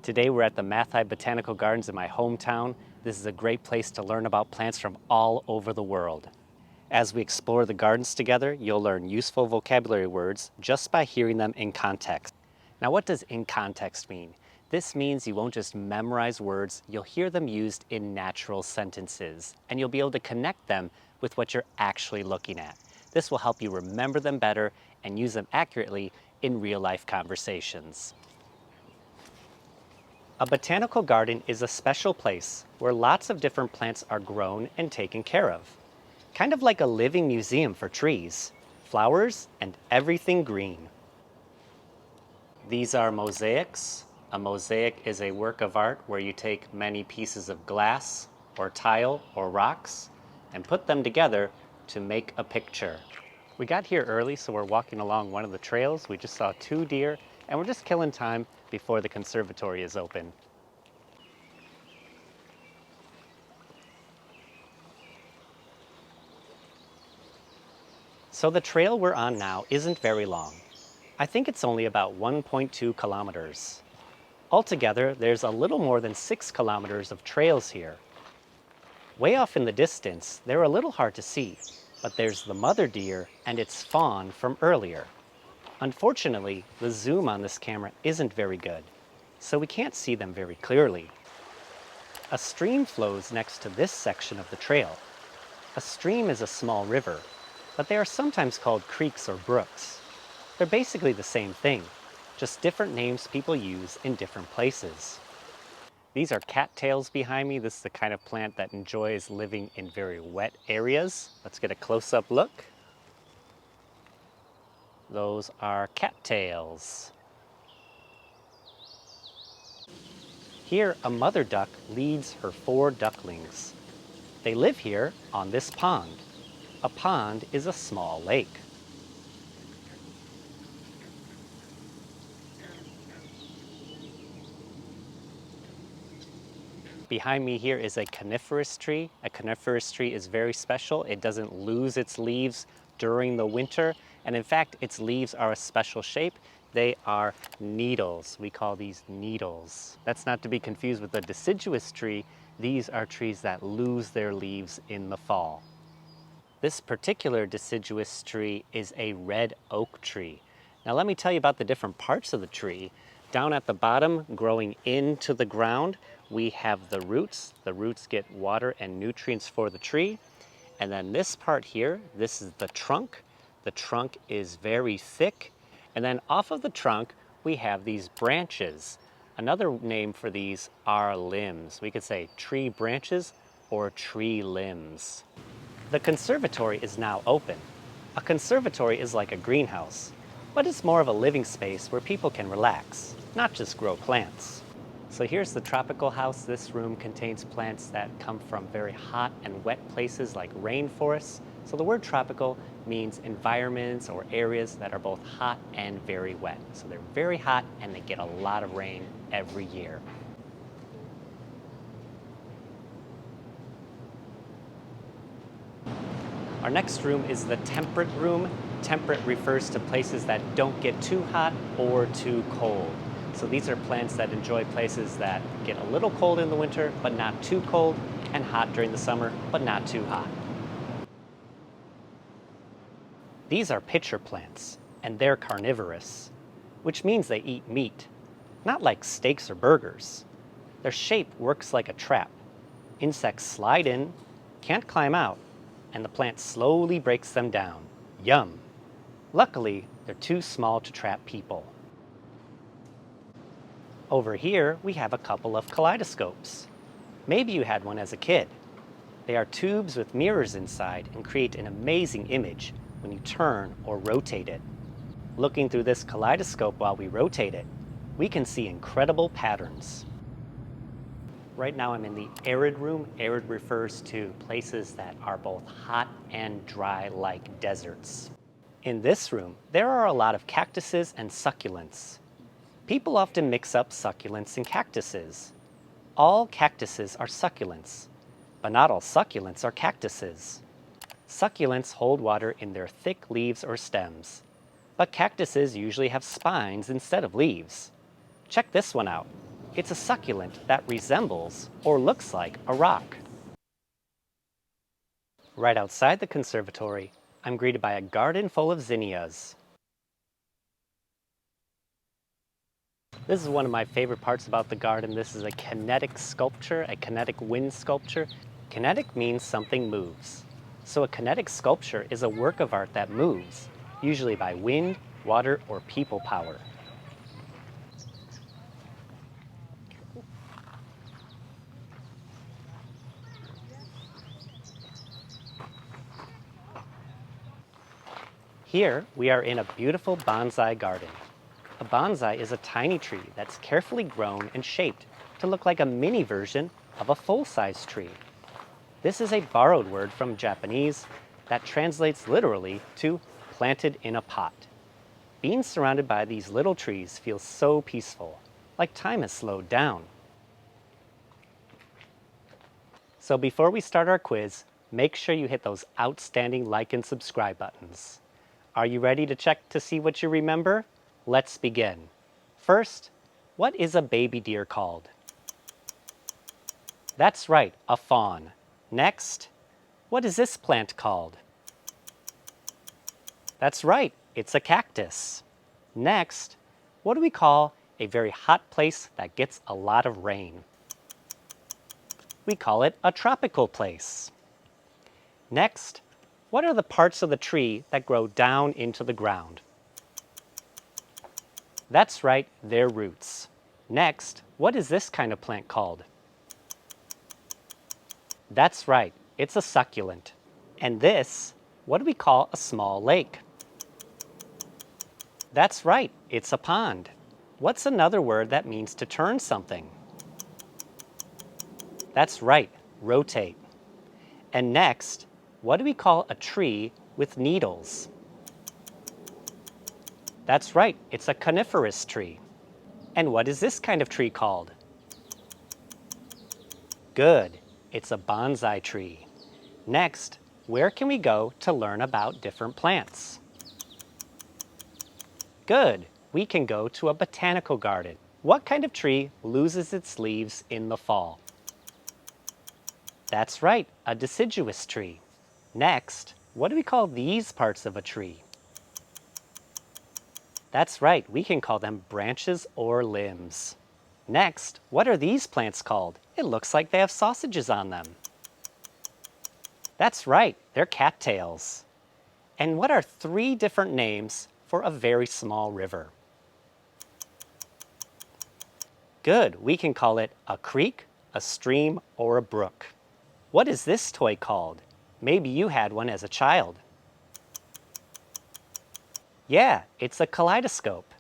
Today we're at the Matthaei Botanical Gardens in my hometown. This is a great place to learn about plants from all over the world. As we explore the gardens together, you'll learn useful vocabulary words just by hearing them in context. Now, what does in context mean? This means you won't just memorize words, you'll hear them used in natural sentences, and you'll be able to connect them with what you're actually looking at. This will help you remember them better and use them accurately in real-life conversations. A botanical garden is a special place where lots of different plants are grown and taken care of. Kind of like a living museum for trees, flowers, and everything green. These are mosaics. A mosaic is a work of art where you take many pieces of glass or tile or rocks and put them together to make a picture. We got here early, so we're walking along one of the trails. We just saw 2 deer, and we're just killing time before the conservatory is open. So the trail we're on now isn't very long. I think it's only about 1.2 kilometers. Altogether, there's a little more than 6 kilometers of trails here. Way off in the distance, they're a little hard to see, but there's the mother deer and its fawn from earlier. Unfortunately, the zoom on this camera isn't very good, so we can't see them very clearly. A stream flows next to this section of the trail. A stream is a small river, but they are sometimes called creeks or brooks. They're basically the same thing, just different names people use in different places. These are cattails behind me. This is the kind of plant that enjoys living in very wet areas. Let's get a close-up look. Those are cattails. Here, a mother duck leads her 4 ducklings. They live here on this pond. A pond is a small lake. Behind me here is a carnivorous tree. A carnivorous tree is very special. It doesn't lose its leaves during the winter, and in fact, its leaves are a special shape. They are needles. We call these needles. That's not to be confused with the deciduous tree. These are trees that lose their leaves in the fall. This particular deciduous tree is a red oak tree. Now let me tell you about the different parts of the tree. Down at the bottom, growing into the ground, we have the roots. The roots get water and nutrients for the tree. And then this part here, this is the trunk. The trunk is very thick. And then off of the trunk, we have these branches. Another name for these are limbs. We could say tree branches or tree limbs. The conservatory is now open. A conservatory is like a greenhouse, but it's more of a living space where people can relax, not just grow plants. So here's the tropical house. This room contains plants that come from very hot and wet places like rainforests. So the word tropical means environments or areas that are both hot and very wet. So they're very hot and they get a lot of rain every year. Our next room is the temperate room. Temperate refers to places that don't get too hot or too cold. So these are plants that enjoy places that get a little cold in the winter, but not too cold, and hot during the summer, but not too hot. These are pitcher plants, and they're carnivorous, which means they eat meat, not like steaks or burgers. Their shape works like a trap. Insects slide in, can't climb out, and the plant slowly breaks them down. Yum! Luckily, they're too small to trap people. Over here, we have a couple of kaleidoscopes. Maybe you had one as a kid. They are tubes with mirrors inside and create an amazing image when you turn or rotate it. Looking through this kaleidoscope while we rotate it, we can see incredible patterns. Right now I'm in the arid room. Arid refers to places that are both hot and dry like deserts. In this room, there are a lot of cactuses and succulents. People often mix up succulents and cactuses. All cactuses are succulents, but not all succulents are cactuses. Succulents hold water in their thick leaves or stems, but cactuses usually have spines instead of leaves. Check this one out. It's a succulent that resembles or looks like a rock. Right outside the conservatory, I'm greeted by a garden full of zinnias. This is one of my favorite parts about the garden. This is a kinetic sculpture, a kinetic wind sculpture. Kinetic means something moves. So a kinetic sculpture is a work of art that moves, usually by wind, water, or people power. Here, we are in a beautiful bonsai garden. A bonsai is a tiny tree that's carefully grown and shaped to look like a mini version of a full-size tree. This is a borrowed word from Japanese that translates literally to planted in a pot. Being surrounded by these little trees feels so peaceful, like time has slowed down. So before we start our quiz, make sure you hit those outstanding like and subscribe buttons. Are you ready to check to see what you remember? Let's begin. First, what is a baby deer called? That's right, a fawn. Next, what is this plant called? That's right, it's a cactus. Next, what do we call a very hot place that gets a lot of rain? We call it a tropical place. Next, what are the parts of the tree that grow down into the ground? That's right, their roots. Next, what is this kind of plant called? That's right, it's a succulent. And this, what do we call a small lake? That's right, it's a pond. What's another word that means to turn something? That's right, rotate. And next, what do we call a tree with needles? That's right, it's a carnivorous tree. And what is this kind of tree called? Good, it's a bonsai tree. Next, where can we go to learn about different plants? Good, we can go to a botanical garden. What kind of tree loses its leaves in the fall? That's right, a deciduous tree. Next, what do we call these parts of a tree? That's right, we can call them branches or limbs. Next, what are these plants called? It looks like they have sausages on them. That's right, they're cattails. And what are 3 different names for a very small river? Good, we can call it a creek, a stream, or a brook. What is this toy called? Maybe you had one as a child. Yeah, it's a kaleidoscope.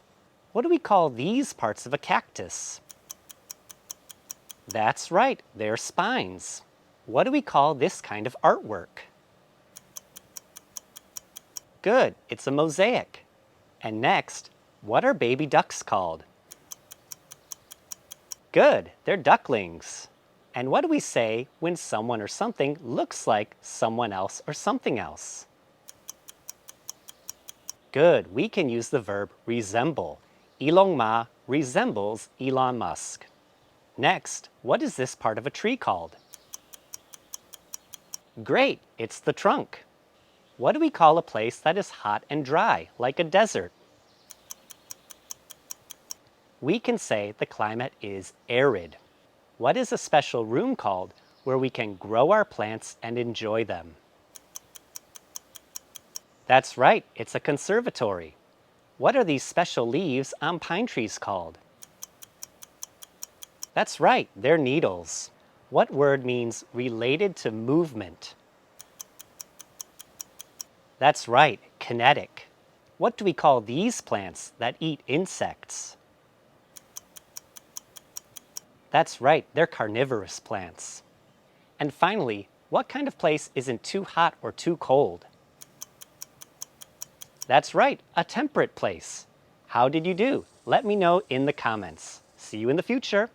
What do we call these parts of a cactus? That's right, they're spines. What do we call this kind of artwork? Good, it's a mosaic. And next, what are baby ducks called? Good, they're ducklings. And what do we say when someone or something looks like someone else or something else? Good, we can use the verb resemble. Elon Ma resembles Elon Musk. Next, what is this part of a tree called? Great, it's the trunk. What do we call a place that is hot and dry, like a desert? We can say the climate is arid. What is a special room called where we can grow our plants and enjoy them? That's right, it's a conservatory. What are these special leaves on pine trees called? That's right, they're needles. What word means related to movement? That's right, kinetic. What do we call these plants that eat insects? That's right, they're carnivorous plants. And finally, what kind of place isn't too hot or too cold? That's right, a temperate place. How did you do? Let me know in the comments. See you in the future.